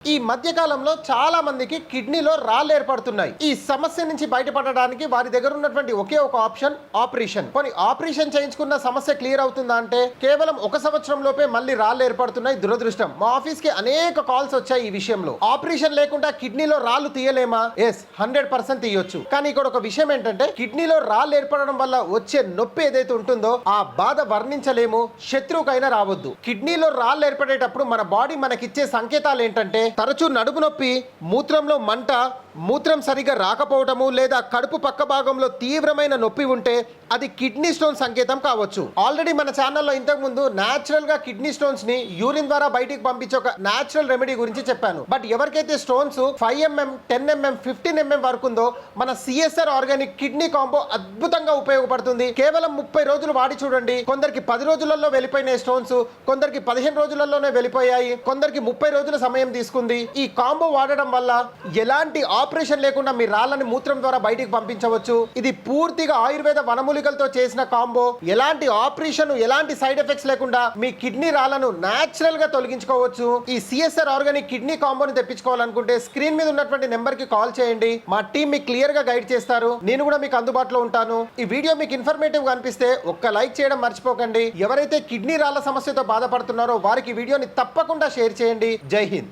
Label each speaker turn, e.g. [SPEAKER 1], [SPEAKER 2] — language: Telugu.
[SPEAKER 1] ఈ మధ్య కాలంలో చాలా మందికి కిడ్నీలో రాళ్ళు ఏర్పడుతున్నాయి. ఈ సమస్య నుంచి బయటపడడానికి వారి దగ్గర ఉన్నటువంటి ఒకే ఒక ఆప్షన్ ఆపరేషన్. కొన్ని ఆపరేషన్ చేయించుకున్న సమస్య క్లియర్ అవుతుందా అంటే కేవలం 1 సంవత్సరం లోపే మళ్ళీ రాళ్ళు ఏర్పడుతున్నాయి. దురదృష్టం. మా ఆఫీస్ కి అనేక కాల్స్ వచ్చాయి ఈ విషయంలో. ఆపరేషన్ లేకుండా కిడ్నీలో రాళ్ళు తీయలేమా? ఎస్, 100% తీయొచ్చు. కానీ ఇక్కడ ఒక విషయం ఏంటంటే కిడ్నీలో రాళ్ళు ఏర్పడడం వల్ల వచ్చే నొప్పి ఏదైతే ఉంటుందో ఆ బాధ వర్ణించలేము. శత్రువుకైనా రావద్దు. కిడ్నీలో రాళ్ళు ఏర్పడేటప్పుడు మన బాడీ మనకిచ్చే సంకేతాలు ఏంటంటే తరచూ నడుము నొప్పి, మూత్రంలో మంట, మూత్రం సరిగా రాకపోవటము, లేదా కడుపు పక్క భాగంలో తీవ్రమైన నొప్పి ఉంటే అది కిడ్నీ స్టోన్ సంకేతం కావచ్చు. ఆల్రెడీ మన ఛానల్లో ఇంతకు ముందు న్యాచురల్ గా కిడ్నీ స్టోన్స్ ని యూరిన్ ద్వారా బయటికి పంపించే ఒక న్యాచురల్ రెమెడీ గురించి చెప్పాను. బట్ ఎవరికైతే స్టోన్స్ 5 mm, 10 mm, 15 mm వరకు ఉందో మన సిఎస్ఆర్ ఆర్గానిక్ కిడ్నీ కాంబో అద్భుతంగా ఉపయోగపడుతుంది. కేవలం 30 రోజులు వాడి చూడండి. కొందరికి 10 రోజులలో వెళ్ళిపోయినాయి స్టోన్స్, కొందరికి 15 రోజులలోనే వెళ్ళిపోయాయి, కొందరికి 30 రోజుల సమయం తీసుకుంది. ఈ కాంబో వాడడం వల్ల ఎలాంటి ఆపరేషన్ లేకుండా మీ రాళ్ళని మూత్రం ద్వారా బయటికి పంపించవచ్చు. ఇది పూర్తిగా ఆయుర్వేద వనమూలికలతో చేసిన కాంబో. ఎలాంటి ఆపరేషన్, ఎలాంటి సైడ్ ఎఫెక్ట్స్ లేకుండా మీ కిడ్నీ రాళ్ళను న్యాచురల్ గా తొలగించుకోవచ్చు. ఈ సిఎస్ఆర్ ఆర్గానిక్ కిడ్నీ కాంబోని తెప్పించుకోవాలనుకుంటే స్క్రీన్ మీద ఉన్నటువంటి నెంబర్ కి కాల్ చేయండి. మా టీం మీకు క్లియర్ గా గైడ్ చేస్తారు. నేను కూడా మీకు అందుబాటులో ఉంటాను. ఈ వీడియో మీకు ఇన్ఫర్మేటివ్ గా అనిపిస్తే ఒక్క లైక్ చేయడం మర్చిపోకండి. ఎవరైతే కిడ్నీ రాళ్ళ సమస్యతో బాధపడుతున్నారో వారికి వీడియోని తప్పకుండా షేర్ చేయండి. జై హింద్.